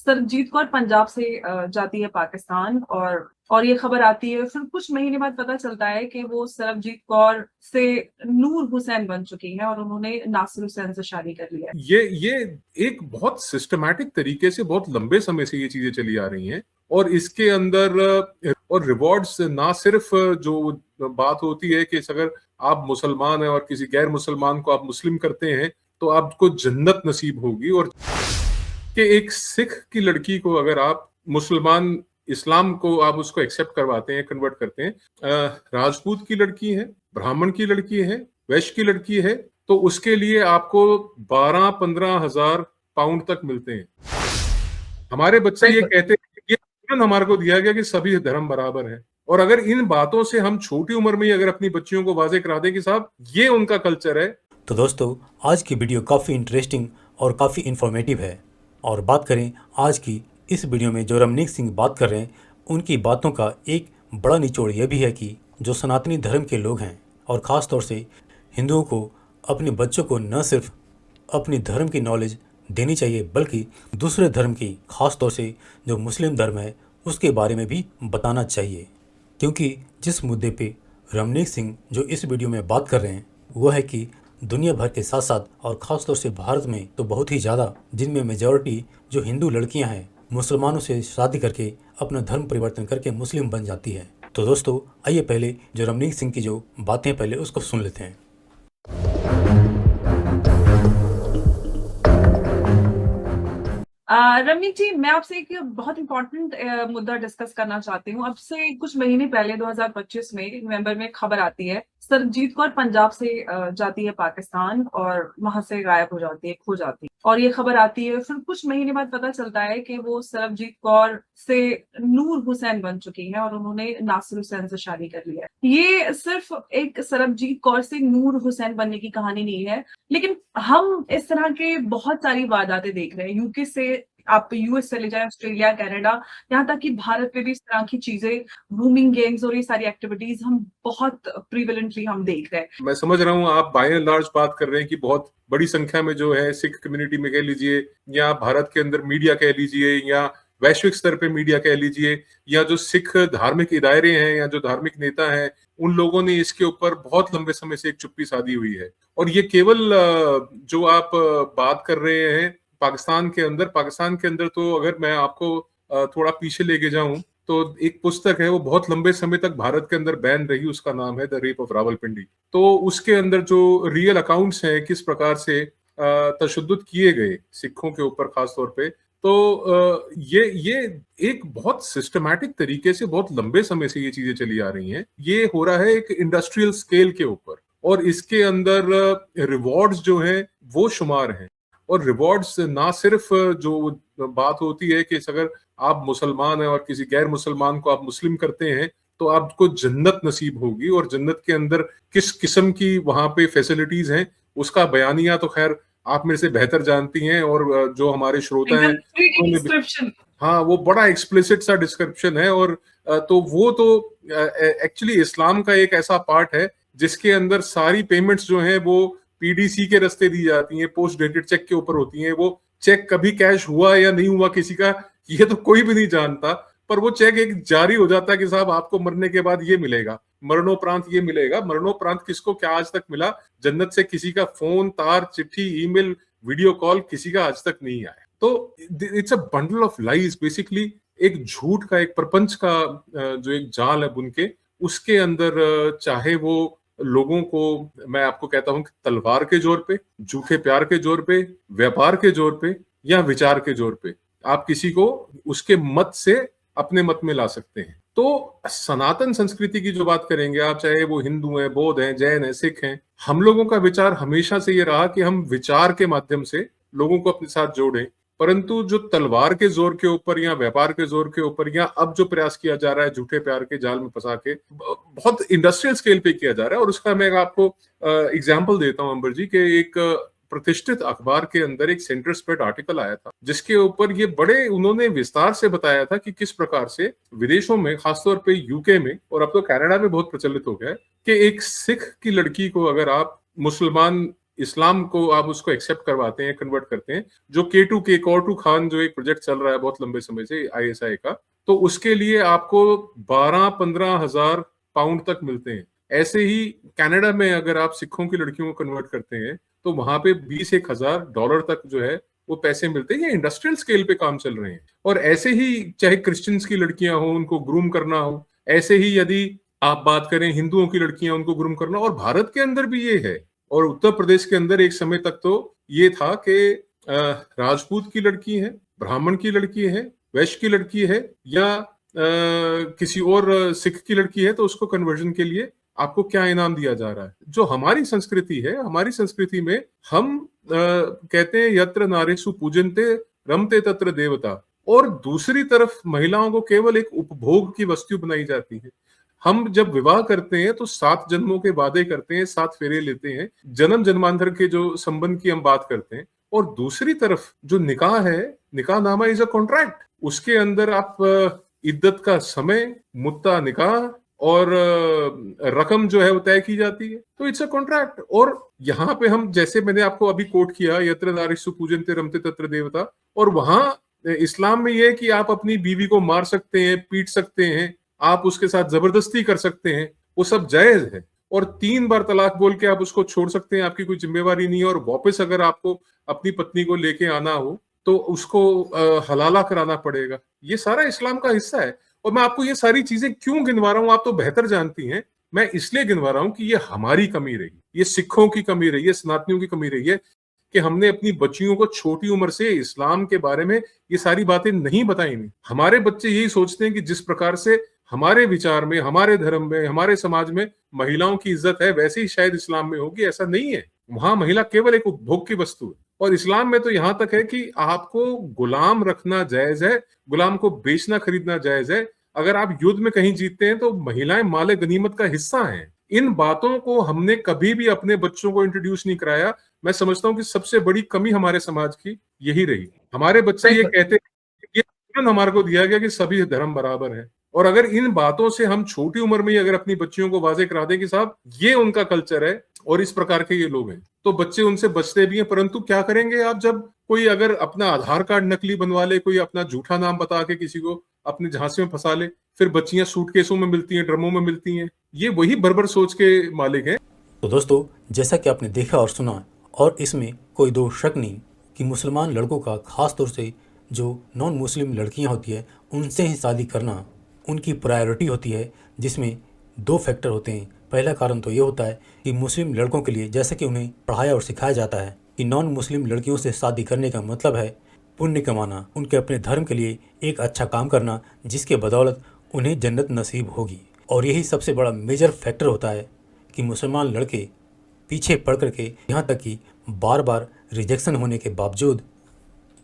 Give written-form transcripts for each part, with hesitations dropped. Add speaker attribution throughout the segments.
Speaker 1: सरबजीत कौर पंजाब से जाती है पाकिस्तान और ये खबर आती है, फिर कुछ महीने बाद पता चलता है कि वो सरबजीत कौर से नूर हुसैन बन चुकी हैं और उन्होंने नासिर हुसैन से शादी कर लिया है।
Speaker 2: ये एक बहुत सिस्टमैटिक तरीके से बहुत लंबे समय से ये चीजें चली आ रही हैं और इसके अंदर और रिवॉर्ड्स ना सिर्फ जो बात होती है कि अगर आप मुसलमान हैं और किसी गैर मुसलमान को आप मुस्लिम करते हैं तो आपको जन्नत नसीब होगी, और कि एक सिख की लड़की को अगर आप मुसलमान इस्लाम को आप उसको एक्सेप्ट करवाते हैं, कन्वर्ट करते हैं, राजपूत की लड़की है, ब्राह्मण की लड़की है, वैश्य की लड़की है, तो उसके लिए आपको 12-15 हजार पाउंड तक मिलते हैं। हमारे बच्चे ये कहते हैं कि ये हमारे को दिया गया कि सभी धर्म बराबर है, और अगर इन बातों से हम छोटी उम्र में ही अगर अपनी बच्चियों को वाजे करा दें कि साहब ये उनका कल्चर है।
Speaker 3: तो दोस्तों, आज की वीडियो काफ़ी इंटरेस्टिंग और काफ़ी इन्फॉर्मेटिव है। और बात करें आज की इस वीडियो में जो रमनीक सिंह बात कर रहे हैं, उनकी बातों का एक बड़ा निचोड़ यह भी है कि जो सनातनी धर्म के लोग हैं और ख़ास तौर से हिंदुओं को अपने बच्चों को न सिर्फ अपनी धर्म की नॉलेज देनी चाहिए बल्कि दूसरे धर्म की, ख़ास तौर से जो मुस्लिम धर्म है उसके बारे में भी बताना चाहिए। क्योंकि जिस मुद्दे पे रमनीक सिंह जो इस वीडियो में बात कर रहे हैं वो है कि दुनिया भर के साथ साथ और ख़ास तौर से भारत में तो बहुत ही ज़्यादा, जिनमें मेजॉरिटी जो हिंदू लड़कियां हैं मुसलमानों से शादी करके अपना धर्म परिवर्तन करके मुस्लिम बन जाती है। तो दोस्तों आइए पहले जो रमनीक सिंह की जो बातें पहले उसको सुन लेते हैं।
Speaker 1: रमनीक जी, मैं आपसे एक बहुत इंपॉर्टेंट मुद्दा डिस्कस करना चाहती हूँ। अब से कुछ महीने पहले 2025 में नवंबर में खबर आती है, सरबजीत कौर पंजाब से जाती है पाकिस्तान और वहां से गायब हो जाती है, खो जाती है। और ये खबर आती है, फिर कुछ महीने बाद पता चलता है कि वो सरबजीत कौर से नूर हुसैन बन चुकी हैं और उन्होंने नासिर हुसैन से शादी कर लिया है। ये सिर्फ एक सरबजीत कौर से नूर हुसैन बनने की कहानी नहीं है, लेकिन हम इस तरह के बहुत सारी वारदातें देख रहे हैं। यूके से आप यूएस चले जाए, ऑस्ट्रेलिया, कनाडा, यहाँ तक कि भारत में भी इस तरह की चीजें, ग्रूमिंग गैंग्स और ये सारी एक्टिविटीज हम बहुत प्रिवेलेंटली हम देख रहे हैं।
Speaker 2: मैं समझ रहा हूँ आप बाय एंड लार्ज बात कर रहे हैं कि बहुत बड़ी संख्या में जो है सिख कम्युनिटी में कह लीजिए, या भारत के अंदर मीडिया कह लीजिए, या वैश्विक स्तर पे मीडिया कह लीजिए, या जो सिख धार्मिक इदारे हैं या जो धार्मिक नेता हैं, उन लोगों ने इसके ऊपर बहुत लंबे समय से एक चुप्पी साधी हुई है। और ये केवल जो आप बात कर रहे हैं पाकिस्तान के अंदर तो अगर मैं आपको थोड़ा पीछे लेके जाऊं तो एक पुस्तक है, वो बहुत लंबे समय तक भारत के अंदर बैन रही, उसका नाम है द रेप ऑफ रावलपिंडी। तो उसके अंदर जो रियल अकाउंट्स हैं किस प्रकार से तशद्दुद किए गए सिखों के ऊपर खास तौर पे, तो ये एक बहुत सिस्टमैटिक तरीके से बहुत लंबे समय से ये चीजें चली आ रही हैं। ये हो रहा है एक इंडस्ट्रियल स्केल के ऊपर, और इसके अंदर रिवॉर्ड्स जो हैं वो शुमार हैं। और रिवॉर्ड्स ना सिर्फ जो बात होती है कि अगर आप मुसलमान हैं और किसी गैर मुसलमान को आप मुस्लिम करते हैं तो आपको जन्नत नसीब होगी, और जन्नत के अंदर किस किस्म की वहां पे फैसिलिटीज हैं उसका बयानिया तो खैर आप मेरे से बेहतर जानती हैं, और जो हमारे श्रोता हैं हाँ, वो बड़ा एक्सप्लिसिट सा डिस्क्रिप्शन है। और तो वो तो एक्चुअली इस्लाम का एक ऐसा पार्ट है जिसके अंदर सारी पेमेंट्स जो हैं वो पीडीसी के रास्ते दी जाती हैं, पोस्ट डेटेड चेक के ऊपर होती हैं। वो चेक कभी कैश हुआ या नहीं हुआ किसी का ये तो कोई भी नहीं जानता, पर वो चेक एक जारी हो जाता है कि साहब आपको मरने के बाद ये मिलेगा, मरणोप्रांत ये मिलेगा। मरणोप्रांत किसको क्या आज तक मिला? जन्नत से किसी का फोन, तार, चिट्ठी, ईमेल, वीडियो कॉल किसी का आज तक नहीं आया। तो it's a bundle of lies, basically एक झूठ का, एक प्रपंच का जो एक जाल है बुन के, उसके अंदर चाहे वो लोगों को, मैं आपको कहता हूं कि तलवार के जोर पे, झूठे प्यार के जोर पे, व्यापार के जोर पे, या विचार के जोर पे आप किसी को उसके मत से अपने मत में ला सकते हैं। तो सनातन संस्कृति की जो बात करेंगे आप, चाहे वो हिंदू हैं, बौद्ध हैं, जैन हैं, सिख हैं, हम लोगों का विचार हमेशा से ये रहा कि हम विचार के माध्यम से लोगों को अपने साथ जोड़ें। परंतु जो तलवार के जोर के ऊपर या व्यापार के जोर के ऊपर, या अब जो प्रयास किया जा रहा है झूठे प्यार के जाल में फंसा के, बहुत इंडस्ट्रियल स्केल पे किया जा रहा है। और उसका मैं आपको एग्जांपल देता हूं अंबर जी, के एक प्रतिष्ठित अखबार के अंदर एक सेंटर स्प्रेड आर्टिकल आया था जिसके ऊपर ये बड़े उन्होंने विस्तार से बताया था कि किस प्रकार से विदेशों में, खासतौर पे यूके में और अब तो कनाडा में बहुत प्रचलित हो गया है कि एक सिख की लड़की को अगर आप मुसलमान इस्लाम को आप उसको एक्सेप्ट करवाते हैं, कन्वर्ट करते हैं, जो K2K कॉर्टू खान जो एक प्रोजेक्ट चल रहा है बहुत लंबे समय से ISI का, तो उसके लिए आपको 12-15 हजार पाउंड तक मिलते हैं। ऐसे ही कनाडा में अगर आप सिखों की लड़कियों को कन्वर्ट करते हैं तो वहां पे 20-1 हजार डॉलर तक जो है वो पैसे मिलते हैं। ये इंडस्ट्रियल स्केल पे काम चल रहे हैं। और ऐसे ही चाहे क्रिश्चियंस की लड़कियां हो, उनको ग्रूम करना हो, ऐसे ही यदि आप बात करें हिंदुओं की लड़कियां, उनको ग्रूम करना, और भारत के अंदर भी ये है। और उत्तर प्रदेश के अंदर एक समय तक तो ये था कि राजपूत की लड़की है, ब्राह्मण की लड़की है, वैश्य की लड़की है, या किसी और सिख की लड़की है, तो उसको कन्वर्जन के लिए आपको क्या इनाम दिया जा रहा है। जो हमारी संस्कृति है, हमारी संस्कृति में हम कहते हैं यत्र नारीषु पूजन्ते रमते तत्र देवता, और दूसरी तरफ महिलाओं को केवल एक उपभोग की वस्तु बनाई जाती है। हम जब विवाह करते हैं तो 7 जन्मों के वादे करते हैं, 7 फेरे लेते हैं, जन्म जन्मांतर के जो संबंध की हम बात करते हैं। और दूसरी तरफ जो निकाह है, निकाह नामा इज अ कॉन्ट्रैक्ट, उसके अंदर आप इद्दत का समय, मुत्ता निकाह और रकम जो है वो तय की जाती है। तो इट्स अ कॉन्ट्रैक्ट। और यहाँ पे हम, जैसे मैंने आपको अभी कोट किया, यत्र नारीषु पूजन्ते रमते तत्र देवता, और वहां इस्लाम में यह है कि आप अपनी बीवी को मार सकते हैं, पीट सकते हैं, आप उसके साथ जबरदस्ती कर सकते हैं, वो सब जायज है। और 3 बार तलाक बोल के आप उसको छोड़ सकते हैं, आपकी कोई जिम्मेवारी नहीं है। और वापस अगर आपको अपनी पत्नी को लेके आना हो तो उसको हलाला कराना पड़ेगा। ये सारा इस्लाम का हिस्सा है। और मैं आपको ये सारी चीजें क्यों गिनवा रहा हूं, आप तो बेहतर जानती हैं। मैं इसलिए गिनवा रहा हूं कि ये हमारी कमी रही, ये सिखों की कमी रही है, सनातनियों की कमी रही है कि हमने अपनी बच्चियों को छोटी उम्र से इस्लाम के बारे में ये सारी बातें नहीं बताई। नहीं, हमारे बच्चे यही सोचते हैं कि जिस प्रकार से हमारे विचार में, हमारे धर्म में, हमारे समाज में महिलाओं की इज्जत है, वैसे ही शायद इस्लाम में होगी। ऐसा नहीं है। वहां महिला केवल एक उपभोग की वस्तु है। और इस्लाम में तो यहां तक है कि आपको गुलाम रखना जायज है, गुलाम को बेचना खरीदना जायज है। अगर आप युद्ध में कहीं जीतते हैं तो महिलाएं माले गनीमत का हिस्सा हैं। इन बातों को हमने कभी भी अपने बच्चों को इंट्रोड्यूस नहीं कराया। मैं समझता हूं कि सबसे बड़ी कमी हमारे समाज की यही रही। हमारे बच्चे ये कहते हैं, ये हमारे को दिया गया कि सभी धर्म बराबर है। और अगर इन बातों से हम छोटी उम्र में ही अगर अपनी बच्चियों को वाजे करा दें कि साहब ये उनका कल्चर है और इस प्रकार के ये लोग हैं, तो बच्चे उनसे बचते भी हैं। परंतु क्या करेंगे आप, जब कोई अगर अपना आधार कार्ड नकली बनवा ले, कोई अपना झूठा नाम बता के किसी को अपने झांसे में फंसा ले, फिर बच्चियां सूटकेसों में मिलती हैं, ड्रमों में मिलती हैं। ये वही बर्बर सोच के मालिक हैं।
Speaker 3: तो दोस्तों, जैसा कि आपने देखा और सुना, और इसमें कोई दो शक नहीं कि मुसलमान लड़कों का खास तौर से जो नॉन मुस्लिम लड़कियां होती है उनसे ही शादी करना उनकी प्रायोरिटी होती है, जिसमें 2 फैक्टर होते हैं। पहला कारण तो ये होता है कि मुस्लिम लड़कों के लिए, जैसे कि उन्हें पढ़ाया और सिखाया जाता है कि नॉन मुस्लिम लड़कियों से शादी करने का मतलब है पुण्य कमाना, उनके अपने धर्म के लिए एक अच्छा काम करना, जिसके बदौलत उन्हें जन्नत नसीब होगी। और यही सबसे बड़ा मेजर फैक्टर होता है कि मुसलमान लड़के पीछे पड़ करके, यहाँ तक कि बार बार रिजेक्शन होने के बावजूद,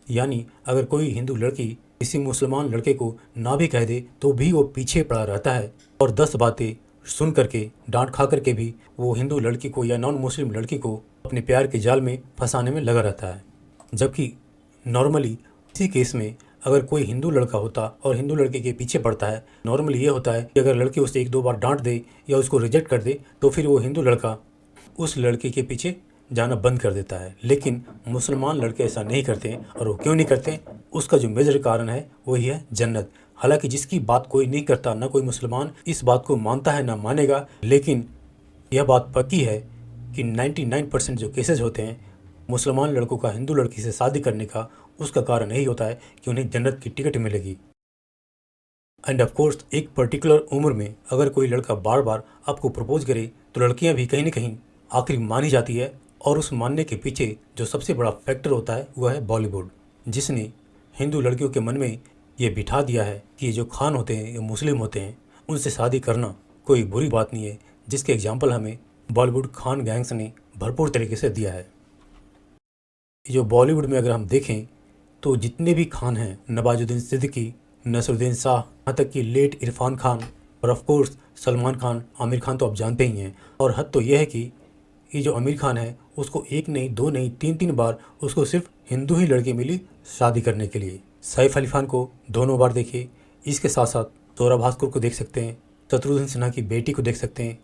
Speaker 3: यानी अगर कोई हिंदू लड़की किसी मुसलमान लड़के को ना भी कह दे तो भी वो पीछे पड़ा रहता है, और 10 बातें सुन करके, डांट खा करके भी वो हिंदू लड़की को या नॉन मुस्लिम लड़की को अपने प्यार के जाल में फंसाने में लगा रहता है। जबकि नॉर्मली इसी केस में अगर कोई हिंदू लड़का होता और हिंदू लड़के के पीछे पड़ता है, नॉर्मली ये होता है कि अगर लड़की उसे 1-2 बार डांट दे या उसको रिजेक्ट कर दे तो फिर वो हिंदू लड़का उस लड़के के पीछे जाना बंद कर देता है। लेकिन मुसलमान लड़के ऐसा नहीं करते, और वो क्यों नहीं करते, उसका जो मेजर कारण है वही है जन्नत। हालांकि जिसकी बात कोई नहीं करता, ना कोई मुसलमान इस बात को मानता है ना मानेगा, लेकिन यह बात पक्की है कि 99% जो केसेस होते हैं मुसलमान लड़कों का हिंदू लड़की से शादी करने का, उसका कारण यही होता है कि उन्हें जन्नत की टिकट मिलेगी। एंड ऑफ कोर्स एक पर्टिकुलर उम्र में अगर कोई लड़का बार बार आपको प्रपोज करे तो लड़कियां भी कहीं ना कहीं आखिरी मानी जाती है। और उस मानने के पीछे जो सबसे बड़ा फैक्टर होता है वह है बॉलीवुड, जिसने हिंदू लड़कियों के मन में ये बिठा दिया है कि ये जो खान होते हैं या मुस्लिम होते हैं उनसे शादी करना कोई बुरी बात नहीं है, जिसके एग्जाम्पल हमें बॉलीवुड खान गैंग्स ने भरपूर तरीके से दिया है। जो बॉलीवुड में अगर हम देखें तो जितने भी खान हैं, नवाजुद्दीन सिद्दीकी, नसरुद्दीन शाह, यहाँ तक कि लेट इरफान खान और ऑफ कोर्स सलमान खान, आमिर खान तो आप जानते ही हैं। और हद तो यह है कि ये जो आमिर खान है उसको 1 नहीं 2 नहीं 3 बार उसको सिर्फ हिंदू ही लड़की मिली शादी करने के लिए। सैफ अली खान को 2 बार देखिए। इसके साथ साथ जोरा भास्कर को देख सकते हैं, शत्रुघ्न सिन्हा की बेटी को देख सकते हैं,